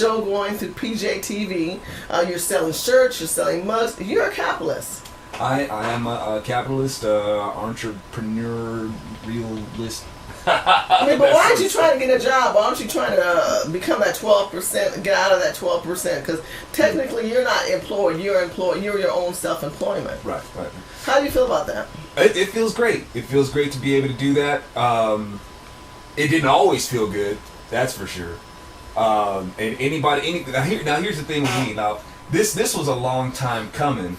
show going through PJTV. You're selling shirts. You're selling mugs. You're a capitalist. I am a capitalist, entrepreneur, realist. I mean, but why aren't you trying to get a job? Why aren't you trying to become that 12%, get out of that 12%? Because technically you're not employed. You're employed. You're your own self-employment. Right. How do you feel about that? It feels great. It feels great to be able to do that. It didn't always feel good, that's for sure. And now here's the thing with me. Now, this was a long time coming.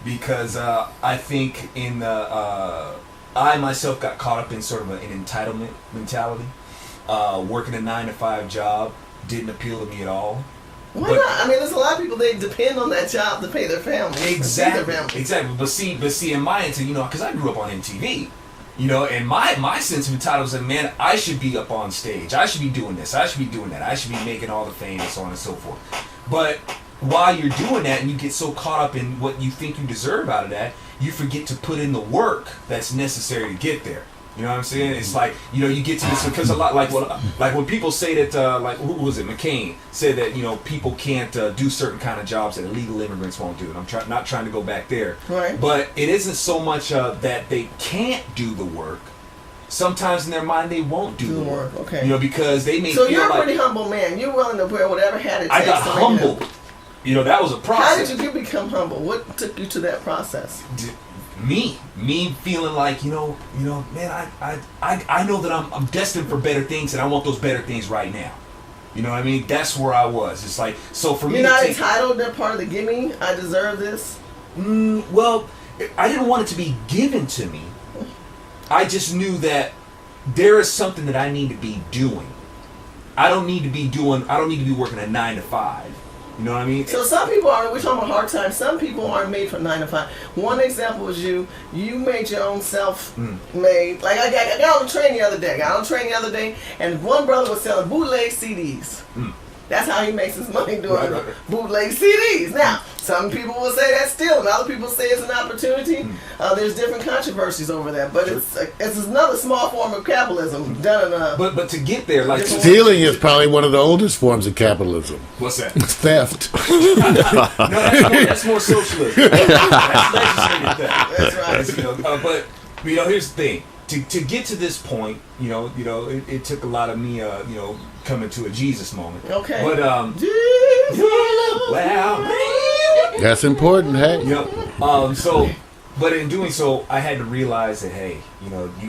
Because I think I myself got caught up in sort of an entitlement mentality. Working a 9-to-5 job didn't appeal to me at all. Why not? I mean, there's a lot of people, they depend on that job to pay their families. Exactly. But see, in my instance, because I grew up on MTV, and my sense of entitlement was like, man, I should be up on stage. I should be doing this. I should be doing that. I should be making all the fame and so on and so forth. But while you're doing that and you get so caught up in what you think you deserve out of that, you forget to put in the work that's necessary to get there. You know what I'm saying? It's like, you get to this, because a lot, like when people say that, like, who was it, McCain, said that, people can't do certain kind of jobs that illegal immigrants won't do. And I'm not trying to go back there. Right. But it isn't so much that they can't do the work. Sometimes in their mind they won't do the work. Okay. Because they may So feel you're a like, pretty humble man. You're willing to wear whatever hat it takes. I got humbled. That was a process. How did you become humble? What took you to that process? Me feeling like, man, I know that I'm destined for better things, and I want those better things right now. You know what I mean? That's where I was. It's like, so for me, you're not entitled. They're part of the gimme. I deserve this. Well, I didn't want it to be given to me. I just knew that there is something that I need to be doing. I don't need to be working a 9-to-5. You know what I mean? So some people we're talking about hard times. Some people aren't made for 9-to-5. One example is you made your own self-made. Like I got on the train the other day, and one brother was selling bootleg CDs. That's how he makes his money doing bootleg CDs. Now, some people will say that's stealing. Other people say it's an opportunity. There's different controversies over that. But it's another small form of capitalism done in a... But to get there, like... Stealing is probably one of the oldest forms of capitalism. What's that? Theft. No, that's more socialism. That's legislative theft. That's right. But, here's the thing. To get to this point, it took a lot of me, coming to a Jesus moment. Okay. But That's important, hey. But in doing so, I had to realize that, hey,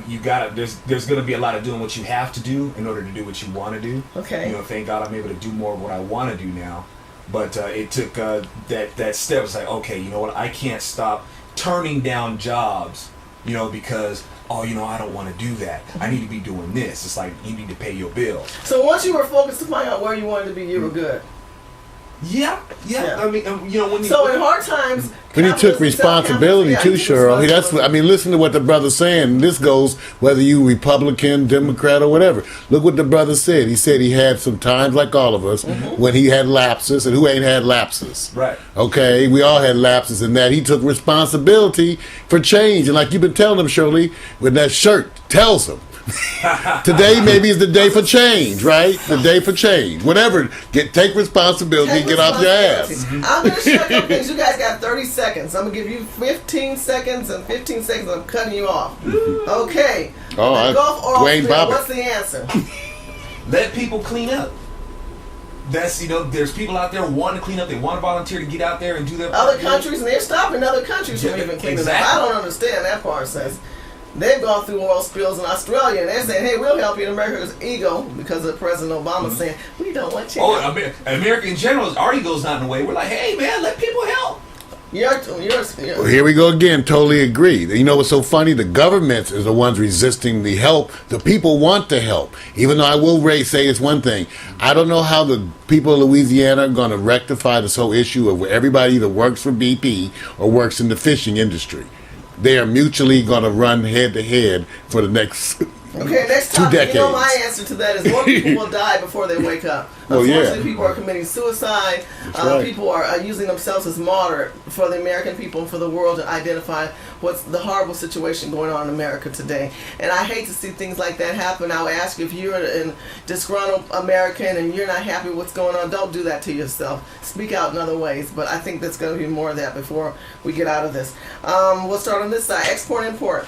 you gotta. There's gonna be a lot of doing what you have to do in order to do what you want to do. Okay. Thank God I'm able to do more of what I want to do now. But it took that step. It's like, okay, you know what? I can't stop turning down jobs, because. I don't want to do that. I need to be doing this. It's like you need to pay your bills. So once you were focused to find out where you wanted to be, you were good. Yeah. I mean, when you... So in hard times... When you took responsibility too, Cheryl, listen to what the brother's saying. This goes whether you Republican, Democrat, or whatever. Look what the brother said. He said he had some times, like all of us, when he had lapses, and who ain't had lapses? Right. Okay, we all had lapses in that. He took responsibility for change. And like you've been telling him, Shirley, with that shirt, tells him. Today maybe is the day for change, right? The day for change. Whatever. Take responsibility, get off your ass. I'm going to shut up things. You guys got 30 seconds. I'm going to give you 15 seconds and 15 seconds. I'm cutting you off. Okay. Golf or Dwayne Bobbitt. What's the answer? Let people clean up. That's, there's people out there wanting to clean up. They want to volunteer to get out there and do their other countries, and they're stopping other countries from even cleaning up. I don't understand that part, says. They've gone through oil spills in Australia, and they're saying, hey, we'll help you. And America's ego, because of President Obama saying, we don't want you. America in general, our ego's not in the way. We're like, hey, man, let people help. Well, here we go again. Totally agree. You know what's so funny? The governments is the ones resisting the help. The people want the help. Even though I will say this one thing. I don't know how the people of Louisiana are going to rectify this whole issue of where everybody either works for BP or works in the fishing industry. They are mutually going to run head to head for the next Okay, next 2 topic. decades. You know, my answer to that is more people will die before they wake up. Well, Unfortunately, yeah. people are committing suicide. Right. People are using themselves as martyr for the American people and for the world to identify what's the horrible situation going on in America today. And I hate to see things like that happen. I would ask you, if you're a disgruntled American and you're not happy with what's going on, don't do that to yourself. Speak out in other ways. But I think there's going to be more of that before we get out of this. We'll start on this side. Export, import.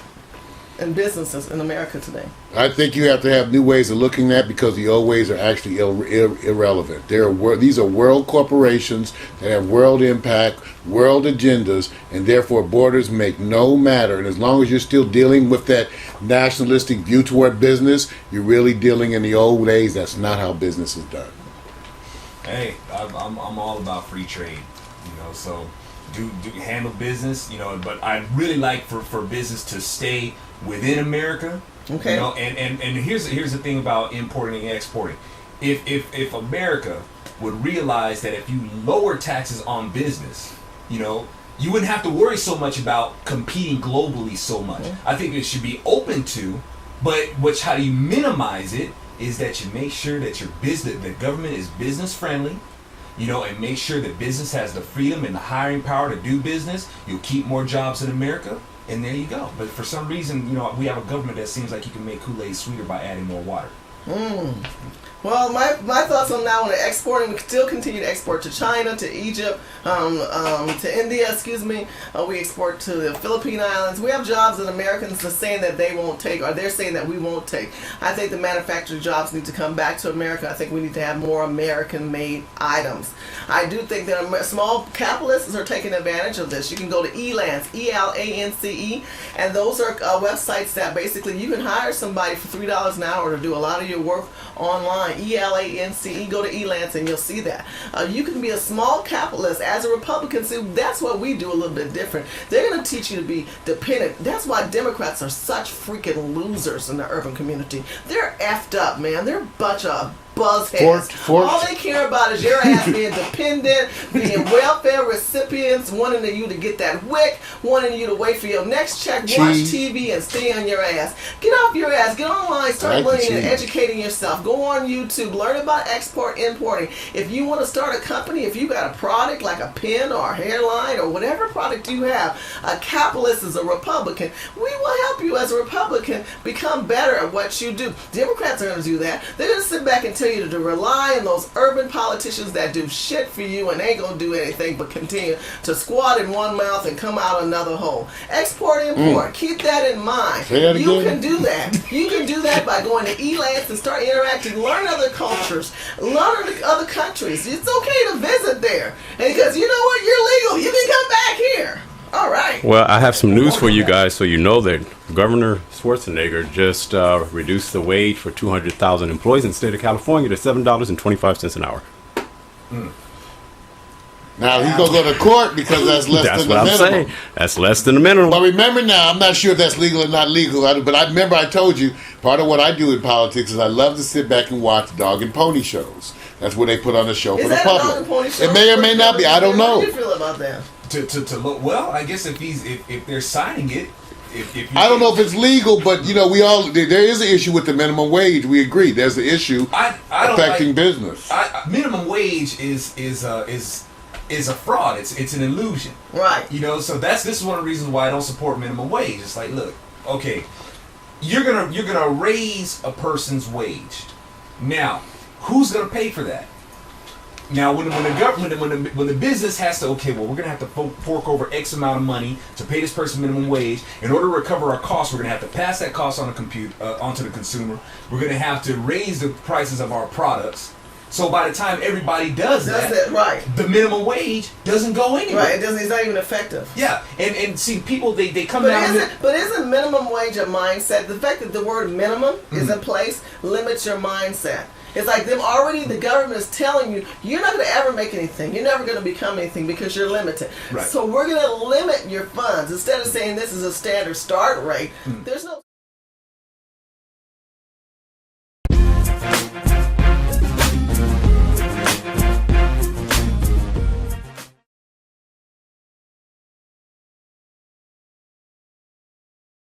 And businesses in America today. I think you have to have new ways of looking at, because the old ways are actually irrelevant. These are world corporations that have world impact, world agendas, and therefore borders make no matter. And as long as you're still dealing with that nationalistic view toward business, you're really dealing in the old ways. That's not how business is done. Hey, I'm all about free trade, so do handle business, but I'd really like for business to stay within America. Okay. And here's the thing about importing and exporting. If America would realize that if you lower taxes on business, you wouldn't have to worry so much about competing globally so much. Mm-hmm. I think it should be open to, but how do you minimize it is that you make sure that the government is business friendly, and make sure that business has the freedom and the hiring power to do business. You'll keep more jobs in America. And there you go. But for some reason, we have a government that seems like you can make Kool-Aid sweeter by adding more water. Well, my thoughts on that one are exporting. We still continue to export to China, to Egypt, to India, we export to the Philippine Islands. We have jobs that Americans are saying that they won't take, or they're saying that we won't take. I think the manufactured jobs need to come back to America. I think we need to have more American-made items. I do think that small capitalists are taking advantage of this. You can go to Elance, E-L-A-N-C-E, and those are websites that basically you can hire somebody for $3 an hour to do a lot of your work online. E-L-A-N-C-E. Go to Elance and you'll see that. You can be a small capitalist as a Republican. See, that's what we do a little bit different. They're going to teach you to be dependent. That's why Democrats are such freaking losers in the urban community. They're effed up, man. They're a bunch of buzzheads. All they care about is your ass being dependent, being welfare recipients, wanting you to get that WIC, wanting you to wait for your next check, watch TV, and stay on your ass. Get off your ass. Get online. Start learning and educating yourself. Go on YouTube. Learn about export, importing. If you want to start a company, if you got a product like a pen or a hairline or whatever product you have, a capitalist is a Republican. We will help you as a Republican become better at what you do. Democrats are going to do that. They're going to sit back and tell you to rely on those urban politicians that do shit for you and ain't gonna do anything but continue to squat in one mouth and come out another hole. Export, import. Keep that in mind. You can do that. You can do that by going to Elance and start interacting, learn other cultures, learn other countries. It's okay to visit there. And because you know what, you're legal. You can come back here. All right. Well, I have some news for you guys, so you know that Governor Schwarzenegger just reduced the wage for 200,000 employees in the state of California to $7.25 an hour. Now he's gonna go to court because that's less than the minimum. That's what I'm saying. That's less than the minimum. But remember now, I'm not sure if that's legal or not legal. But I remember I told you part of what I do in politics is I love to sit back and watch dog and pony shows. That's what they put on the show for the public. It may or may not be. I don't know. How do you feel about that? To look well, I guess if they're signing it, if I don't know if it's legal, but there is an issue with the minimum wage. We agree. There's an issue affecting business. Minimum wage is a fraud. It's an illusion, right? So this is one of the reasons why I don't support minimum wage. It's like, look, okay, you're gonna raise a person's wage. Now, who's gonna pay for that? Now, when the business has to, we're gonna have to fork over X amount of money to pay this person minimum wage. In order to recover our costs, we're gonna have to pass that cost on onto the consumer. We're gonna have to raise the prices of our products. So by the time everybody does that, right, the minimum wage doesn't go anywhere. Right, it's not even effective. Yeah, and see, people they come down. But isn't minimum wage a mindset? The fact that the word minimum is in place limits your mindset. It's like the government is telling you, you're not going to ever make anything. You're never going to become anything because you're limited. Right. So we're going to limit your funds. Instead of saying this is a standard start rate, there's no...